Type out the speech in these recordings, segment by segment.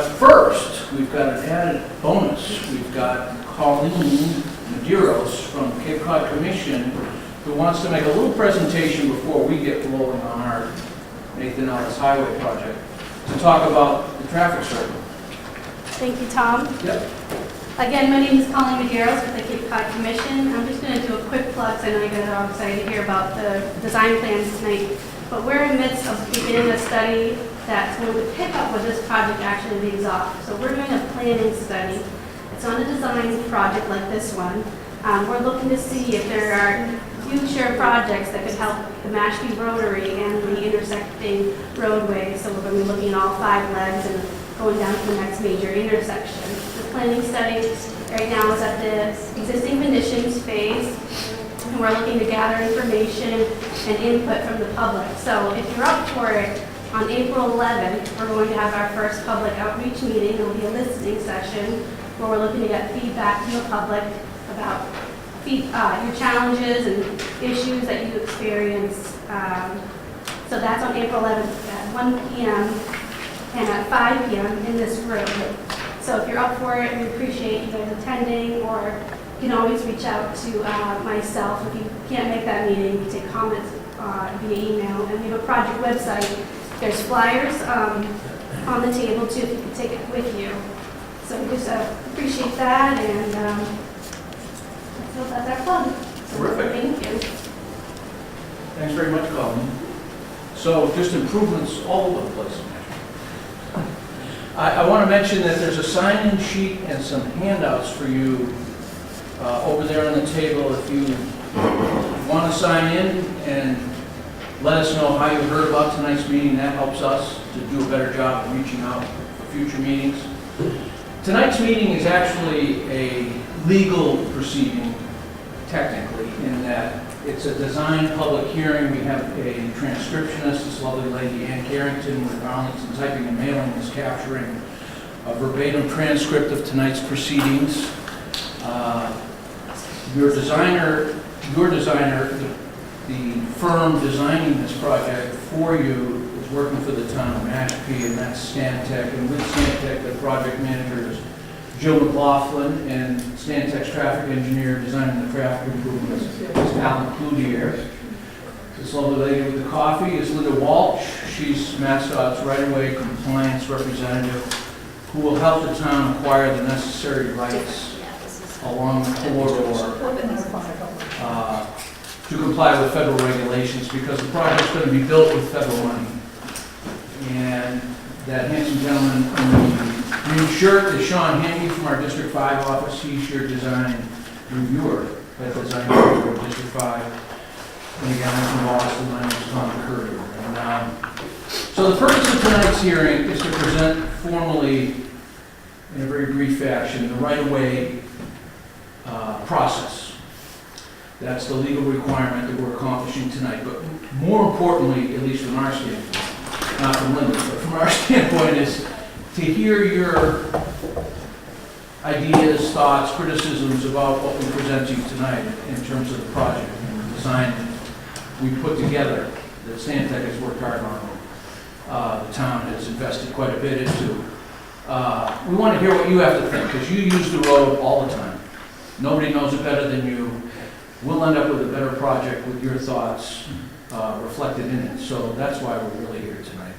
But first, we've got an added bonus. We've got Colleen Medeiros from Cape Cod Commission who wants to make a little presentation before we get rolling on our Nathan Ellis Highway project to talk about the traffic circle. Thank you, Tom. Yep. Again, my name is Colleen Medeiros with the Cape Cod Commission. I'm just going to do a quick plug, so I know you guys are all excited to hear about the design plans tonight. But we're in the midst of beginning a study that's going to pick up where this project actually leaves off. So we're doing a planning study. It's on a design project like this one. We're looking to see if there are future projects that could help the Mashpee Rotary and the intersecting roadways. So we're going to be looking at all 5 legs and going down to the next major intersection. The planning study right now is at the existing conditions phase, and we're looking to gather information and input from the public. So if you're up for it, on April 11th, we're going to have our first public outreach meeting. It will be a listening session where we're looking to get feedback from the public about your challenges and issues that you experience. So that's on April 11th at 1 p.m. and at 5 p.m. in this room. So if you're up for it, we appreciate you guys attending, or you can always reach out to myself. If you can't make that meeting, you can take comments via email. And we have a project website. There's flyers on the table too, if you can take it with you. So we just appreciate that, and so that's our plug. So Terrific. Thank you. Thanks very much, Colleen. So just improvements all over the place. I want to mention that there's a sign-in sheet and some handouts for you over there on the table. If you want to sign in and let us know how you heard about tonight's meeting, that helps us to do a better job of reaching out for future meetings. Tonight's meeting is actually a legal proceeding, technically, in that it's a design public hearing. We have a transcriptionist, this lovely lady, Ann Carrington with Arlington Typing and Mailing, is capturing a verbatim transcript of tonight's proceedings. Your designer, the firm designing this project for you, is working for the town of Mashpee, and that's Stantec. And with Stantec, the project manager is Jill McLaughlin, and Stantec's traffic engineer designing the traffic improvements is Alan Cloutier. This lovely lady with the coffee is Linda Walsh. She's MassDOT's right-of-way compliance representative who will help the town acquire the necessary rights along the corridor to comply with federal regulations, because the project's going to be built with federal money. And that handsome gentleman in the green shirt is Sean Haney from our District 5 office. He's your design reviewer at Design Reviewer District 5. And again, I'm from Boston. My name is Tom Currier. And so the purpose of tonight's hearing is to present formally, in a very brief fashion, the right-of-way process. That's the legal requirement that we're accomplishing tonight. But more importantly, at least from our standpoint, not from Linda, but from our standpoint, is to hear your ideas, thoughts, criticisms about what we present to you tonight in terms of the project and the design we put together that Stantec has worked hard on. The town has invested quite a bit into. We want to hear what you have to think, because you use the road all the time. Nobody knows it better than you. We'll end up with a better project with your thoughts reflected in it. So that's why we're really here tonight.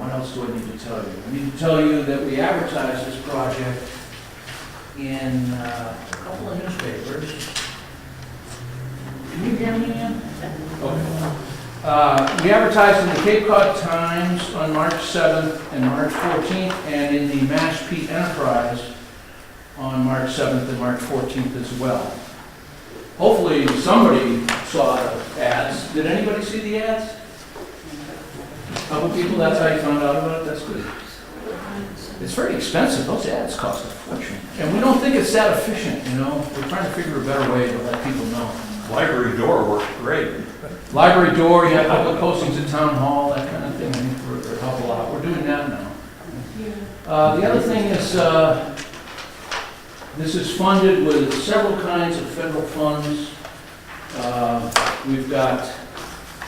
What else do I need to tell you? I need to tell you that we advertised this project in a couple of newspapers. Can you hear me, Ann? Okay. We advertised in the Cape Cod Times on March 7th and March 14th, and in the Mashpee Enterprise on March 7th and March 14th as well. Hopefully somebody saw the ads. Did anybody see the ads? A couple people, that's how you found out about it? That's good. It's very expensive. Those ads cost a fortune. And we don't think it's that efficient, you know? We're trying to figure a better way to let people know. Library door worked great. Library door, you have public postings at town hall, that kind of thing. I think we're help a lot. We're doing that now. The other thing is, this is funded with several kinds of federal funds. We've got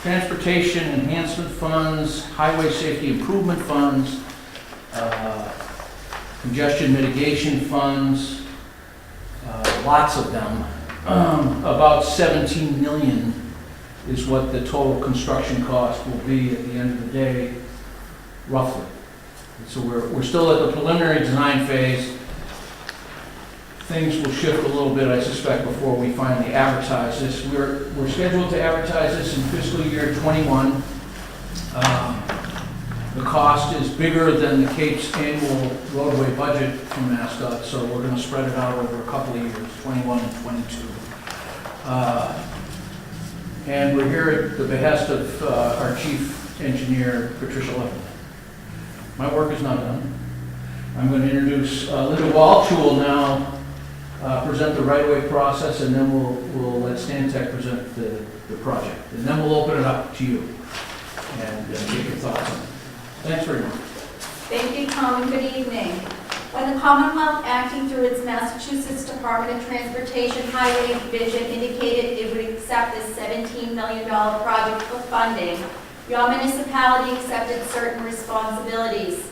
transportation enhancement funds, highway safety improvement funds, congestion mitigation funds, lots of them. About 17 million is what the total construction cost will be at the end of the day, roughly. So we're still at the preliminary design phase. Things will shift a little bit, I suspect, before we finally advertise this. We're scheduled to advertise this in fiscal year '21. The cost is bigger than the Cape's annual roadway budget from MassDOT, so we're going to spread it out over a couple of years, '21 and '22. And we're here at the behest of our chief engineer, Patricia Levin. My work is not done. I'm going to introduce Linda Walsh, who will now present the right-of-way process, and then we'll let Stantec present the project. And then we'll open it up to you and get your thoughts on it. Thanks very much. Thank you, Tom, and good evening. When the Commonwealth, acting through its Massachusetts Department of Transportation Highway Division, indicated it would accept this $17 million project for funding, your municipality accepted certain responsibilities.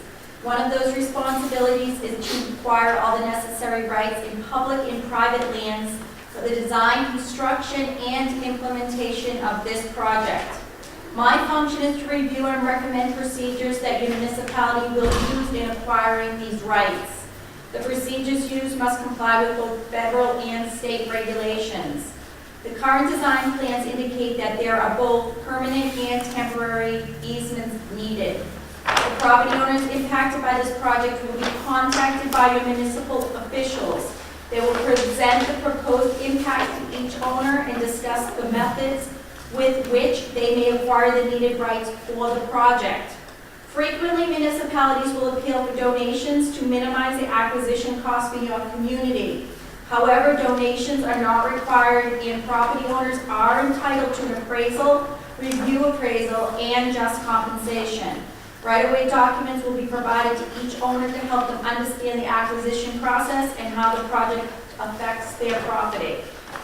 One of those responsibilities is to acquire all the necessary rights in public and private lands for the design, construction, and implementation of this project. My function is to review and recommend procedures that your municipality will use in acquiring these rights. The procedures used must comply with both federal and state regulations. The current design plans indicate that there are both permanent and temporary easements needed. The property owners impacted by this project will be contacted by your municipal officials. They will present the proposed impact to each owner and discuss the methods with which they may acquire the needed rights for the project. Frequently, municipalities will appeal for donations to minimize the acquisition cost for your community. However, donations are not required and property owners are entitled to an appraisal, review appraisal, and just compensation. Right-of-way documents will be provided to each owner to help them understand the acquisition process and how the project affects their property.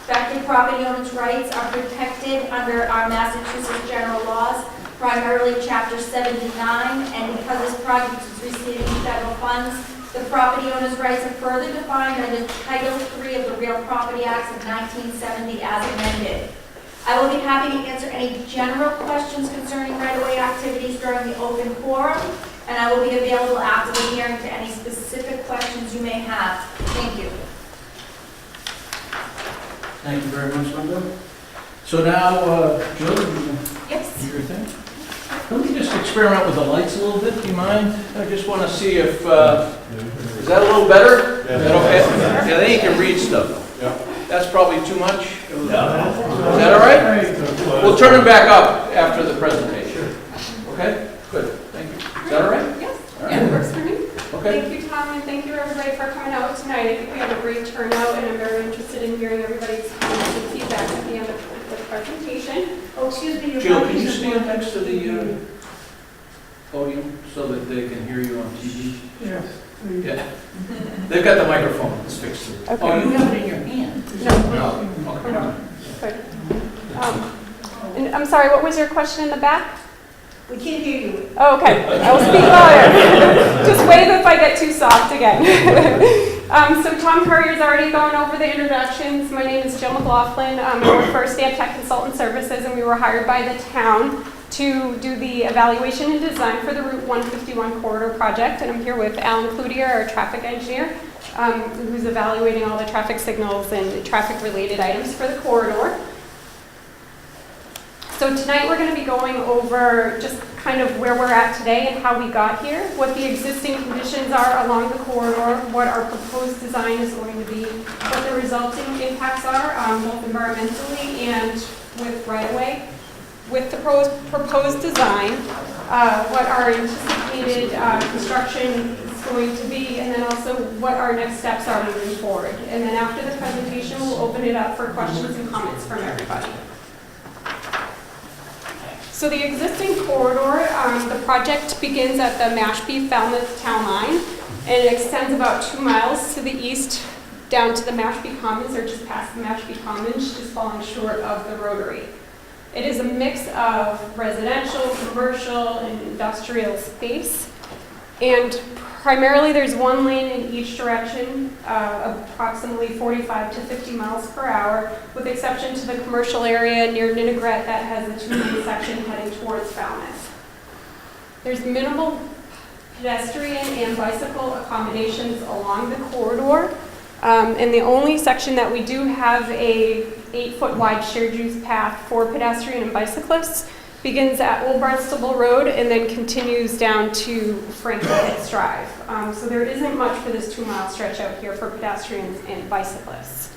Affected property owners' rights are protected under our Massachusetts general laws, primarily Chapter 79, and because this project is receiving federal funds, the property owner's rights are further defined under Title III of the Real Property Acts of 1970 as amended. I will be happy to answer any general questions concerning right-of-way activities during the open forum, and I will be available after the hearing to any specific questions you may have. Thank you. Thank you very much, Linda. So now, Jill, you Yes. do your thing. Let me just experiment with the lights a little bit, do you mind? I just want to see if, is that a little better? Is that okay? Yeah, then you can read stuff. Yeah. That's probably too much? Is that all right? We'll turn them back up after the presentation. Okay? Good, thank you. Is that all right? Yes, All right. yeah, it works for me. Okay. Thank you, Tom, and thank you, everybody, for coming out tonight. I think we had a great turnout, and I'm very interested in hearing everybody's comments and feedback at the end of the presentation. Oh, excuse me. Jill, can you stand next to the podium so that they can hear you on TV? Yes. Yeah. They've got the microphone, it's fixed. Okay. Oh, you have it in your hand? No. No. Okay. Good. And I'm sorry, what was your question in the back? We can't hear you. Oh, okay. I will speak louder. Just wave if I get too soft again. So Tom Currier's already gone over the introductions. My name is Jill McLaughlin. I work for Stantec Consultant Services, and we were hired by the town to do the evaluation and design for the Route 151 corridor project. And I'm here with Alan Cloutier, our traffic engineer, who's evaluating all the traffic signals and traffic-related items for the corridor. So tonight we're going to be going over just kind of where we're at today and how we got here, what the existing conditions are along the corridor, what our proposed design is going to be, what the resulting impacts are, both environmentally and with right-of-way, with the proposed design, what our anticipated construction is going to be, and then also what our next steps are moving forward. And then after the presentation, we'll open it up for questions and comments from everybody. So the existing corridor, the project begins at the Mashpee-Falmouth town line, and it extends about 2 miles to the east down to the Mashpee Commons, or just past the Mashpee Commons, just falling short of the rotary. It is a mix of residential, commercial, and industrial space. And Primarily, there's one lane in each direction, approximately 45 to 50 miles per hour, with exception to the commercial area near Ninigret that has a two-lane section heading towards Falmouth. There's minimal pedestrian and bicycle accommodations along the corridor. And the only section that we do have a 8-foot wide shared use path for pedestrian and bicyclists begins at Old Barnstable Road and then continues down to Franklin Hicks Drive. So there isn't much for this 2-mile stretch out here for pedestrians and bicyclists.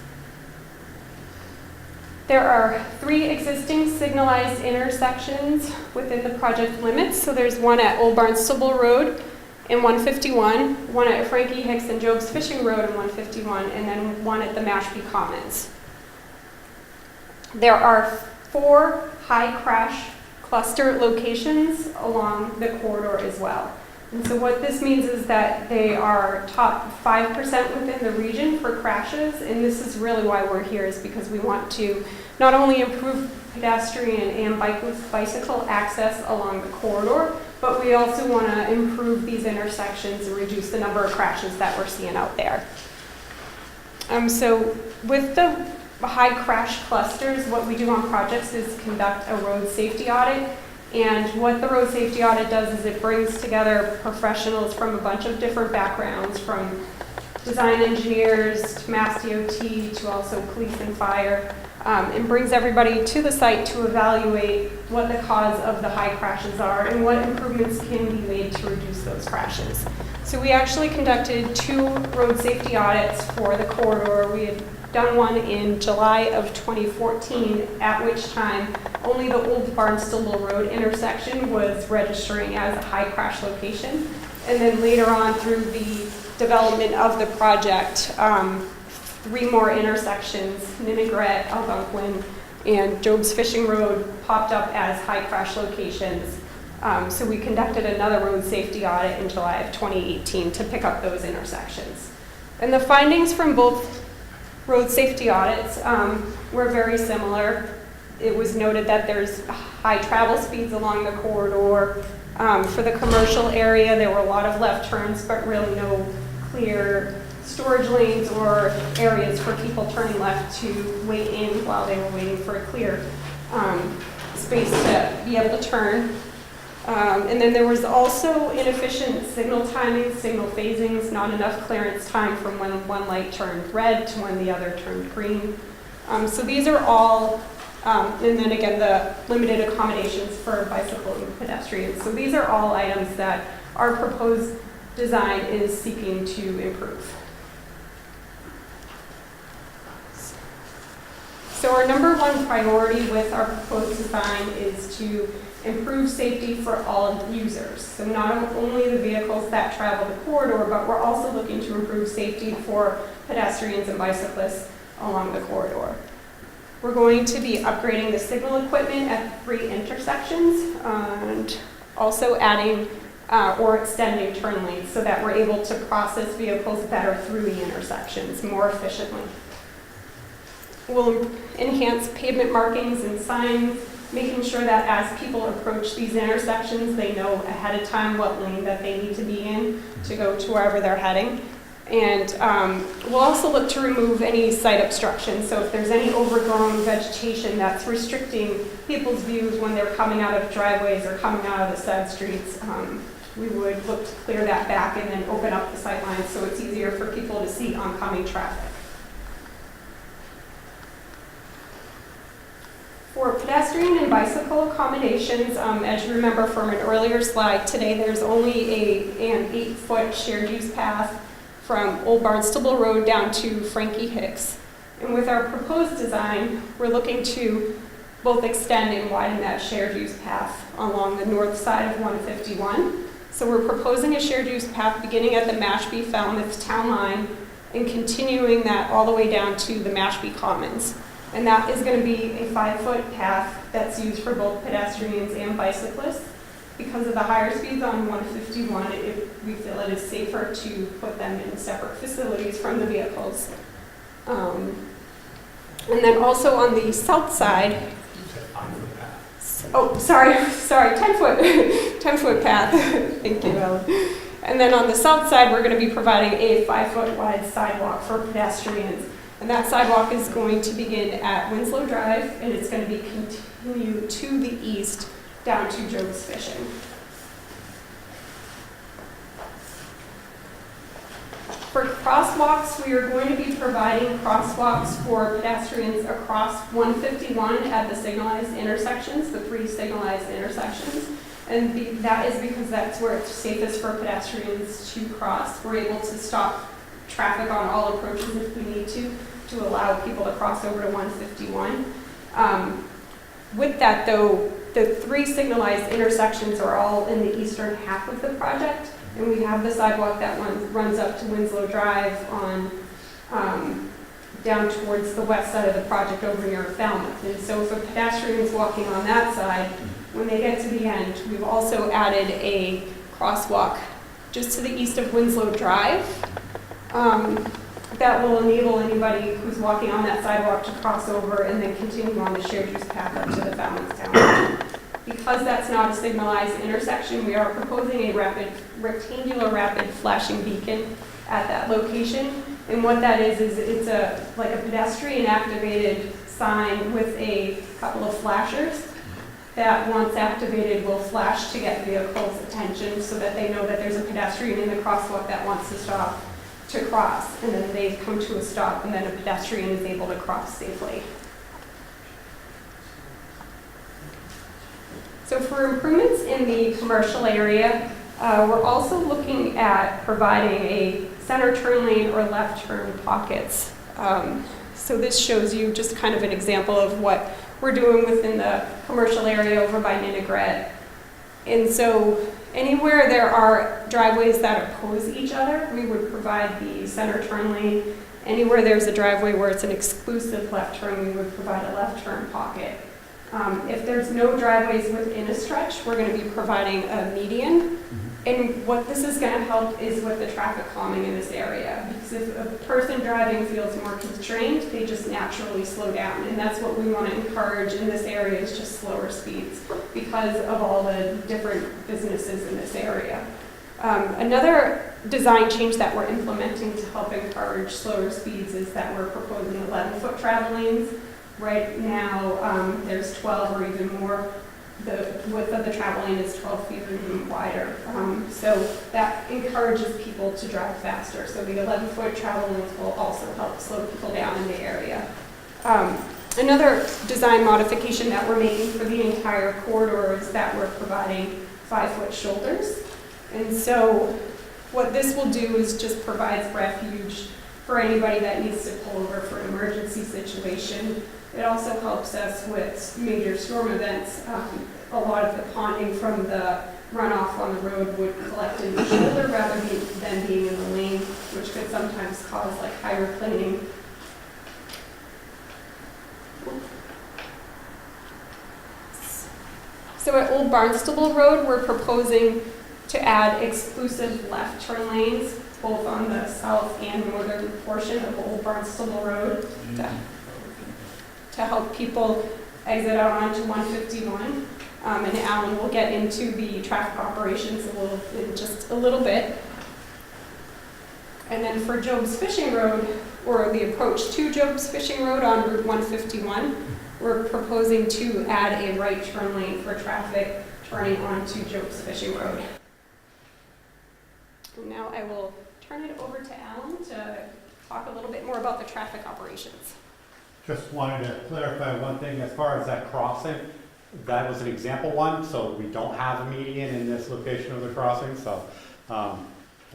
There are 3 existing signalized intersections within the project limits. So there's one at Old Barnstable Road in 151, one at Frankie Hicks and Job's Fishing Road in 151, and then one at the Mashpee Commons. There are 4 high crash cluster locations along the corridor as well. And so what this means is that they are top 5% within the region for crashes, and this is really why we're here, is because we want to not only improve pedestrian and bicycle access along the corridor, but we also want to improve these intersections and reduce the number of crashes that we're seeing out there. So with the high crash clusters, what we do on projects is conduct a road safety audit. And what the road safety audit does is it brings together professionals from a bunch of different backgrounds, from design engineers to Mass DOT to also police and fire, and brings everybody to the site to evaluate what the cause of the high crashes are and what improvements can be made to reduce those crashes. So we actually conducted 2 road safety audits for the corridor. We had done one in July of 2014, at which time only the Old Barnstable Road intersection was registering as a high crash location. And then later on through the development of the project, 3 more intersections, Ninigret, Algonquin, and Job's Fishing Road popped up as high crash locations. So we conducted another road safety audit in July of 2018 to pick up those intersections. And the findings from both road safety audits were very similar. It was noted that there's high travel speeds along the corridor. For the commercial area, there were a lot of left turns, but really no clear storage lanes or areas for people turning left to wait in while they were waiting for a clear space to be able to turn. And then there was also inefficient signal timing, signal phasings, not enough clearance time from when one light turned red to when the other turned green. So these are all, and then again, the limited accommodations for bicycle and pedestrians. So these are all items that our proposed design is seeking to improve. So our number 1 priority with our proposed design is to improve safety for all users. So not only the vehicles that travel the corridor, but we're also looking to improve safety for pedestrians and bicyclists along the corridor. We're going to be upgrading the signal equipment at 3 intersections and also adding or extending turn lanes so that we're able to process vehicles better through the intersections more efficiently. We'll enhance pavement markings and signs, making sure that as people approach these intersections, they know ahead of time what lane that they need to be in to go to wherever they're heading. And we'll also look to remove any site obstructions. So if there's any overgrown vegetation that's restricting people's views when they're coming out of driveways or coming out of the side streets, we would look to clear that back and then open up the sight lines so it's easier for people to see oncoming traffic. For pedestrian and bicycle accommodations, as you remember from an earlier slide, today there's only an 8-foot shared use path from Old Barnstable Road down to Frankie Hicks. And with our proposed design, we're looking to both extend and widen that shared use path along the north side of 151. So we're proposing a shared use path beginning at the Mashpee Falmouth town line and continuing that all the way down to the Mashpee Commons. And that is going to be a 5-foot path that's used for both pedestrians and bicyclists. Because of the higher speeds on 151, we feel it is safer to put them in separate facilities from the vehicles. And then also on the south side, oh, sorry, 10-foot path. Thank you, Ellen. And then on the south side, we're going to be providing a 5-foot wide sidewalk for pedestrians. And that sidewalk is going to begin at Winslow Drive, and it's going to be continue to the east down to Joe's Fishing. For crosswalks, we are going to be providing crosswalks for pedestrians across 151 at the signalized intersections, the 3 signalized intersections. And that is because that's where it's safest for pedestrians to cross. We're able to stop traffic on all approaches if we need to allow people to cross over to 151. With that though, the 3 signalized intersections are all in the eastern half of the project, and we have the sidewalk that runs up to Winslow Drive on down towards the west side of the project over near Falmouth. And so for pedestrians walking on that side, when they get to the end, we've also added a crosswalk just to the east of Winslow Drive that will enable anybody who's walking on that sidewalk to cross over and then continue on the shared use path up to the Falmouth Town. Because that's not a signalized intersection, we are proposing a rectangular rapid flashing beacon at that location. And what that is it's like a pedestrian activated sign with a couple of flashers that once activated will flash to get vehicles' attention so that they know that there's a pedestrian in the crosswalk that wants to stop to cross, and then they come to a stop and then a pedestrian is able to cross safely. So for improvements in the commercial area, we're also looking at providing a center turn lane or left turn pockets. So this shows you just kind of an example of what we're doing within the commercial area over by Ninigret. And so anywhere there are driveways that oppose each other, we would provide the center turn lane. Anywhere there's a driveway where it's an exclusive left turn, we would provide a left turn pocket. If there's no driveways within a stretch, we're going to be providing a median. And what this is going to help is with the traffic calming in this area. Because if a person driving feels more constrained, they just naturally slow down. And that's what we want to encourage in this area, is just slower speeds because of all the different businesses in this area. Another design change that we're implementing to help encourage slower speeds is that we're proposing 11-foot travel lanes. Right now, there's 12 or even more. The width of the travel lane is 12 feet or even wider. So that encourages people to drive faster. So the 11-foot travel lanes will also help slow people down in the area. Another design modification that we're making for the entire corridor is that we're providing 5-foot shoulders. And so what this will do is just provides refuge for anybody that needs to pull over for an emergency situation. It also helps us with major storm events. A lot of the ponding from the runoff on the road would collect in the shoulder rather than being in the lane, which could sometimes cause like hydroplaning. So at Old Barnstable Road, we're proposing to add exclusive left turn lanes, both on the south and northern portion of Old Barnstable Road, to help people exit out onto 151. And Alan will get into the traffic operations in just a little bit. And then for Job's Fishing Road, or the approach to Job's Fishing Road on Route 151, we're proposing to add a right turn lane for traffic turning onto Job's Fishing Road. And now I will turn it over to Alan to talk a little bit more about the traffic operations. Just wanted to clarify one thing as far as that crossing. That was an example one, so we don't have a median in this location of the crossing, so I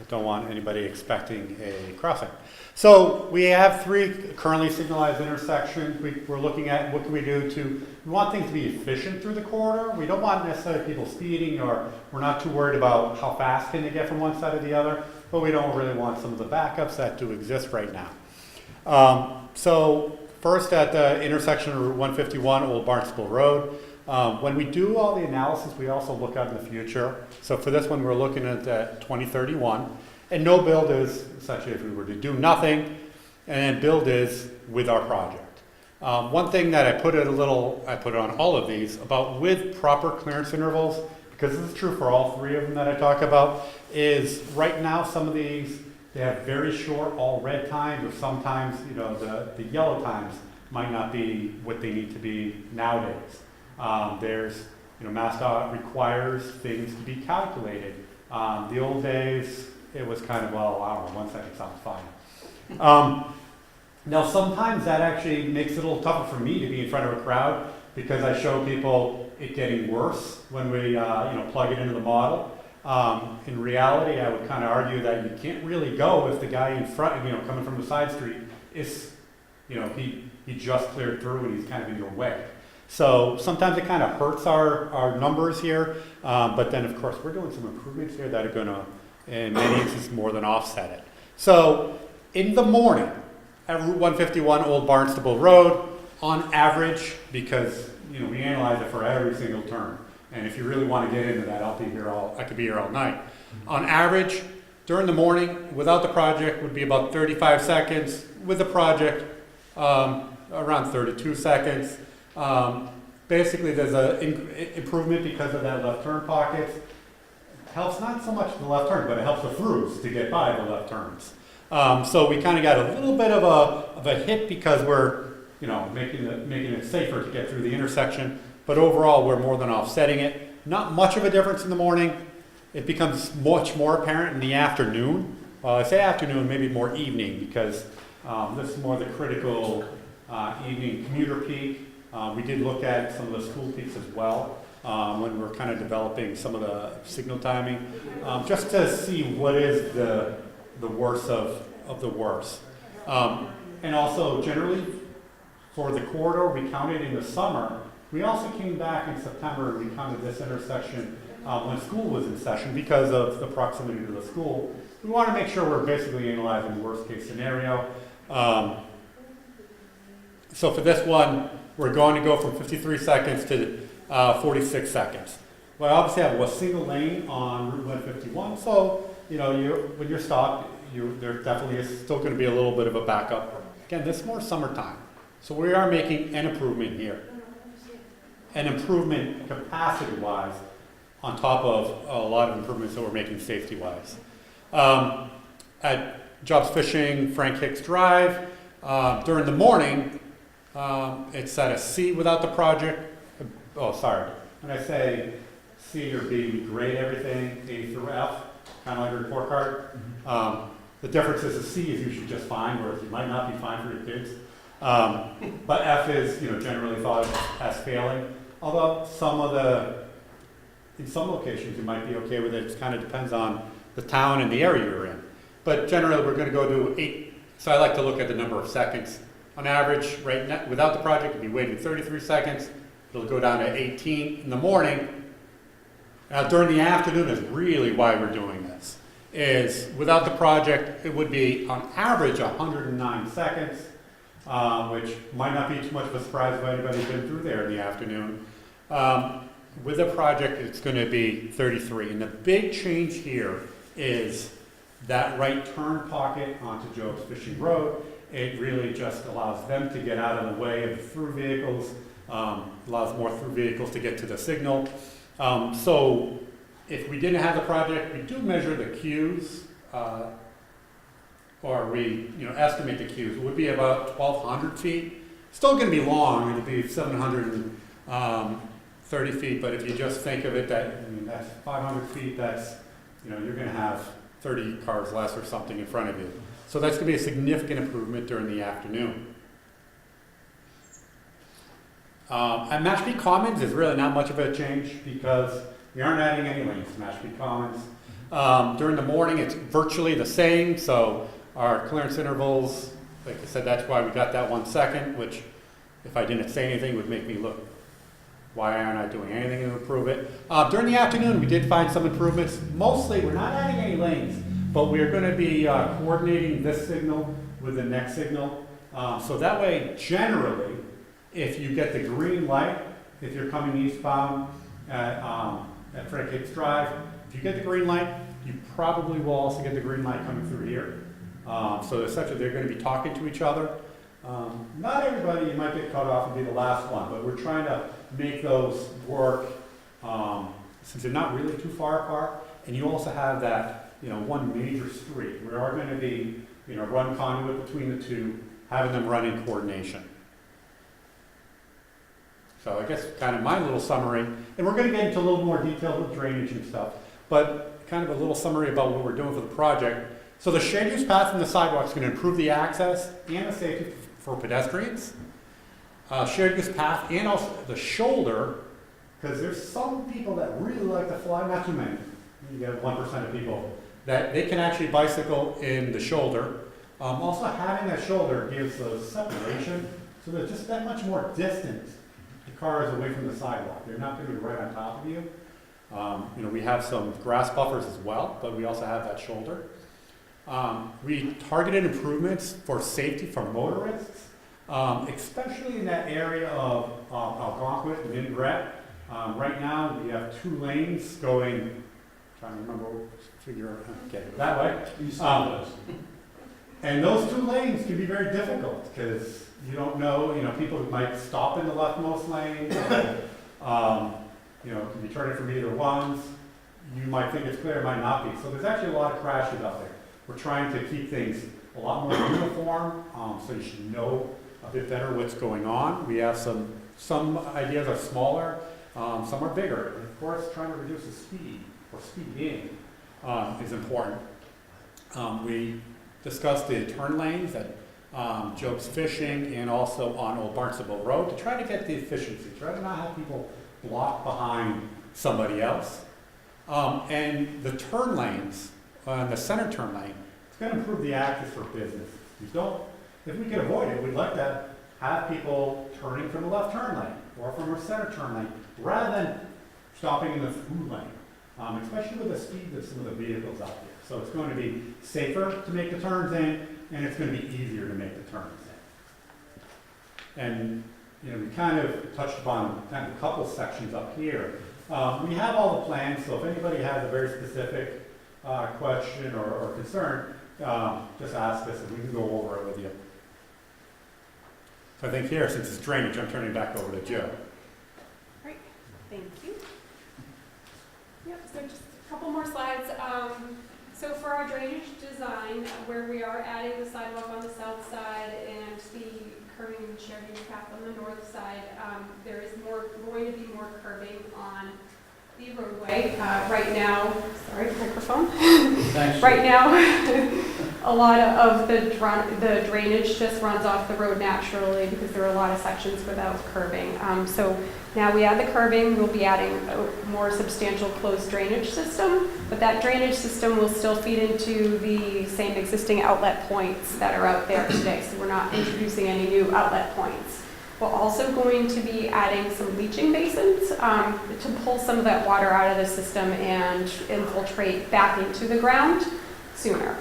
don't want anybody expecting a crossing. So we have 3 currently signalized intersections. We're looking at what can we do we want things to be efficient through the corridor. We don't want necessarily people speeding, or we're not too worried about how fast can they get from one side to the other, but we don't really want some of the backups that do exist right now. So first at the intersection of Route 151, Old Barnstable Road, when we do all the analysis, we also look out in the future. So for this one, we're looking at 2031. And no build is, essentially, if we were to do nothing, and then build is with our project. One thing that I put it on all of these, about with proper clearance intervals, because this is true for all three of them that I talk about, is right now some of these, they have very short all red times, or sometimes, you know, the yellow times might not be what they need to be nowadays. There's, you know, MassDOT requires things to be calculated. The old days, it was kind of, well, I don't know, 1 second sounds fine. Now, sometimes that actually makes it a little tougher for me to be in front of a crowd, because I show people it getting worse when we, you know, plug it into the model. In reality, I would kind of argue that you can't really go if the guy in front, you know, coming from the side street is, you know, he just cleared through and he's kind of in your way. So sometimes it kind of hurts our numbers here, but then of course we're doing some improvements here that are going to, in many instances, more than offset it. So in the morning, at Route 151 Old Barnstable Road, on average, because, you know, we analyze it for every single turn, and if you really want to get into that, I could be here all night. On average, during the morning, without the project, would be about 35 seconds. With the project, around 32 seconds. Basically, there's an improvement because of that left turn pockets. Helps not so much the left turn, but it helps the throughs to get by the left turns. So we kind of got a little bit of a hit because we're, you know, making it safer to get through the intersection. But overall, we're more than offsetting it. Not much of a difference in the morning. It becomes much more apparent in the afternoon. I say afternoon, maybe more evening, because this is more the critical evening commuter peak. We did look at some of the school peaks as well when we're kind of developing some of the signal timing, just to see what is the worst of the worst. And also, generally, for the corridor, we counted in the summer. We also came back in September and we counted this intersection when school was in session because of the proximity to the school. We want to make sure we're basically analyzing the worst case scenario. So for this one, we're going to go from 53 seconds to 46 seconds. Well, I obviously have a single lane on Route 151, so you know, when you're stopped, there definitely is still going to be a little bit of a backup. Again, this is more summertime, so we are making an improvement here. An improvement capacity-wise on top of a lot of improvements that we're making safety-wise. At Jobs Fishing, Frank Hicks Drive, during the morning, it's at a C without the project. Oh, sorry. When I say C or B, we grade everything, A through F, kind of like a report card. The difference is a C is usually just fine, whereas you might not be fine for your kids. But F is, you know, generally thought of as failing. Although in some locations you might be okay with it. It kind of depends on the town and the area you're in. But generally we're going to go to 8. So I like to look at the number of seconds. On average, right now, without the project, you'd be waiting 33 seconds. It'll go down to 18 in the morning. Now during the afternoon is really why we're doing this. Is without the project, it would be on average 109 seconds. Which might not be too much of a surprise if anybody's been through there in the afternoon. With the project, it's going to be 33. And the big change here is that right turn pocket onto Jobs Fishing Road. It really just allows them to get out of the way of the through vehicles, allows more through vehicles to get to the signal. So if we didn't have the project, we do measure the queues. Or we, you know, estimate the queues. It would be about 1,200 feet. Still going to be long. It'll be 730 feet. But if you just think of it, that's 500 feet. That's, you know, you're going to have 30 cars less or something in front of you. So that's going to be a significant improvement during the afternoon. At Mashpee Commons is really not much of a change because we aren't adding any lanes to Mashpee Commons. During the morning, it's virtually the same. So our clearance intervals, like I said, that's why we got that 1 second, which if I didn't say anything would make me look, why aren't I doing anything to improve it? During the afternoon, we did find some improvements. Mostly, we're not adding any lanes, but we're going to be coordinating this signal with the next signal. So that way, generally, if you get the green light, if you're coming eastbound at Frank Hicks Drive, if you get the green light, you probably will also get the green light coming through here. So essentially they're going to be talking to each other. Not everybody, you might get cut off and be the last one, but we're trying to make those work since they're not really too far apart, and you also have that, one major street, we are going to be, run conduit between the two, having them run in coordination. So I guess kind of my little summary, and we're going to get into a little more detail with drainage and stuff, but kind of a little summary about what we're doing for the project. So the shared use path from the sidewalk is going to improve the access and the safety for pedestrians. Shared use path and also the shoulder, because there's some people that really like to fly, not too many, you get 1% of people, that they can actually bicycle in the shoulder. Also having that shoulder gives a separation, so there's just that much more distance. The car is away from the sidewalk. They're not going to be right on top of you. We have some grass buffers as well, but we also have that shoulder. We targeted improvements for safety for motorists, especially in that area of Algonquin and Inbrett. Right now, we have 2 lanes going, trying to remember, figure out, okay, that way. And those 2 lanes can be very difficult because you don't know, people might stop in the leftmost lane, can be turning from either ones. You might think it's clear, it might not be. So there's actually a lot of crashes out there. We're trying to keep things a lot more uniform, so you should know a bit better what's going on. We have some ideas are smaller, some are bigger. And of course, trying to reduce the speed or speeding is important. We discussed the turn lanes at Job's Fishing and also on Old Barnstable Road to try to get the efficiency, try to not have people block behind somebody else. And the turn lanes, the center turn lane, it's going to improve the access for business. If we can avoid it, we'd like to have people turning from the left turn lane or from our center turn lane rather than stopping in the through lane, especially with the speed of some of the vehicles out there. So it's going to be safer to make the turns in, and it's going to be easier to make the turns in. And we kind of touched upon kind of a couple sections up here. We have all the plans, so if anybody has a very specific question or concern, just ask us and we can go over it with you. So I think here, since it's drainage, I'm turning back over to Joe. Great, thank you. Yep, so just a couple more slides. So for our drainage design, where we are adding the sidewalk on the south side and the curving and shared use path on the north side, there is going to be more curving on the roadway. Right now, sorry, microphone. Thanks. Right now, a lot of the drainage just runs off the road naturally because there are a lot of sections without curbing. So now we add the curbing, we'll be adding a more substantial closed drainage system, but that drainage system will still feed into the same existing outlet points that are out there today. So we're not introducing any new outlet points. We're also going to be adding some leaching basins to pull some of that water out of the system and infiltrate back into the ground sooner.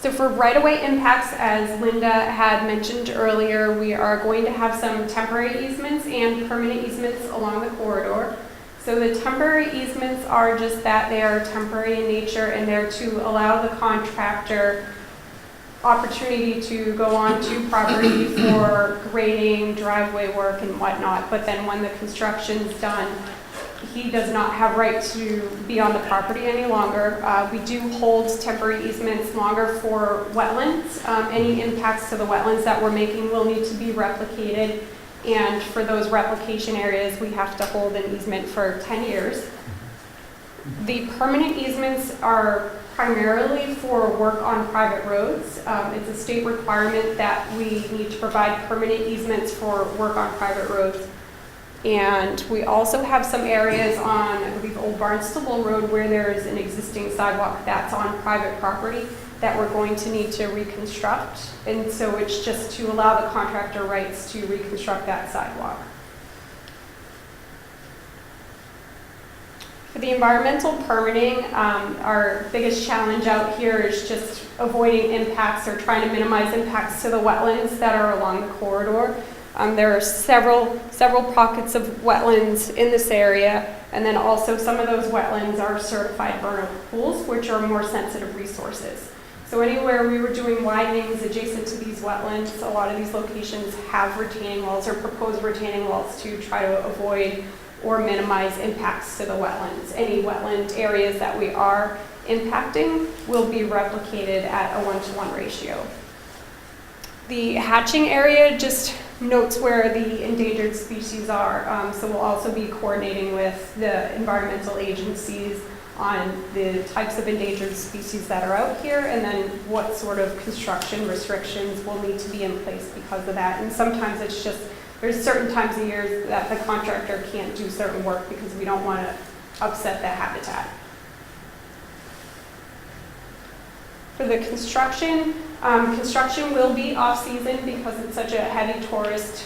So for right-of-way impacts, as Linda had mentioned earlier, we are going to have some temporary easements and permanent easements along the corridor. So the temporary easements are just that, they are temporary in nature and they're to allow the contractor opportunity to go on to property for grading, driveway work and whatnot, but then when the construction's done, he does not have right to be on the property any longer. We do hold temporary easements longer for wetlands. Any impacts to the wetlands that we're making will need to be replicated, and for those replication areas, we have to hold an easement for 10 years. The permanent easements are primarily for work on private roads. It's a state requirement that we need to provide permanent easements for work on private roads. And we also have some areas on, I believe, Old Barnstable Road where there's an existing sidewalk that's on private property that we're going to need to reconstruct. And so it's just to allow the contractor rights to reconstruct that sidewalk. For the environmental permitting, our biggest challenge out here is just avoiding impacts or trying to minimize impacts to the wetlands that are along the corridor. There are several pockets of wetlands in this area, and then also some of those wetlands are certified vernal pools, which are more sensitive resources. So So anywhere we were doing widenings adjacent to these wetlands, a lot of these locations have retaining walls or proposed retaining walls to try to avoid or minimize impacts to the wetlands. Any wetland areas that we are impacting will be replicated at a 1-to-1 ratio. The hatching area just notes where the endangered species are. So we'll also be coordinating with the environmental agencies on the types of endangered species that are out here, and then what sort of construction restrictions will need to be in place because of that. And sometimes it's just, there's certain times of year that the contractor can't do certain work because we don't want to upset the habitat. For the construction, construction will be off-season because it's such a heavy tourist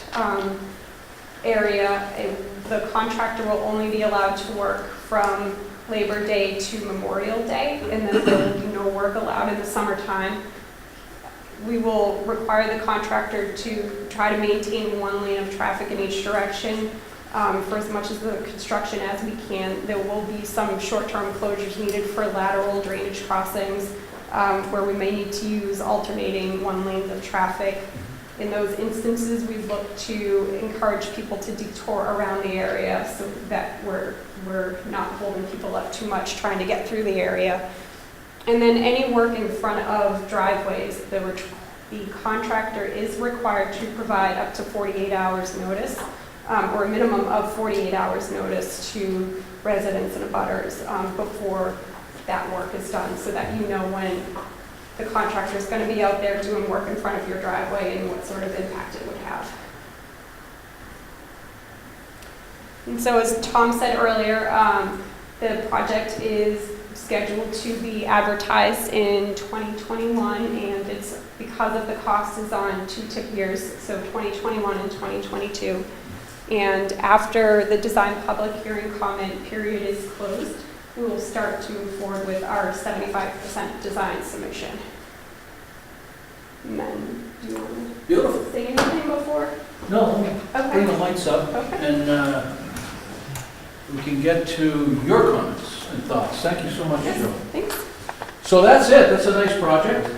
area. The contractor will only be allowed to work from Labor Day to Memorial Day, and then there will be no work allowed in the summertime. We will require the contractor to try to maintain 1 lane of traffic in each direction for as much of the construction as we can. There will be some short-term closures needed for lateral drainage crossings where we may need to use alternating 1 lanes of traffic. In those instances, we look to encourage people to detour around the area so that we're not holding people up too much trying to get through the area. And then any work in front of driveways, the contractor is required to provide up to 48 hours notice, or a minimum of 48 hours notice to residents and abutters before that work is done, so that you know when the contractor is going to be out there doing work in front of your driveway and what sort of impact it would have. And so as Tom said earlier, the project is scheduled to be advertised in 2021, and it's because of the cost is on 2 tip years, so 2021 and 2022. And after the design public hearing comment period is closed, we will start to move forward with our 75% design submission. And then, do you want Beautiful. to say anything before? No, let me bring the Okay. lights up, Okay. and we can get to your comments and thoughts. Thank you so much, Yes, Joe. thanks. So that's it. That's a nice project.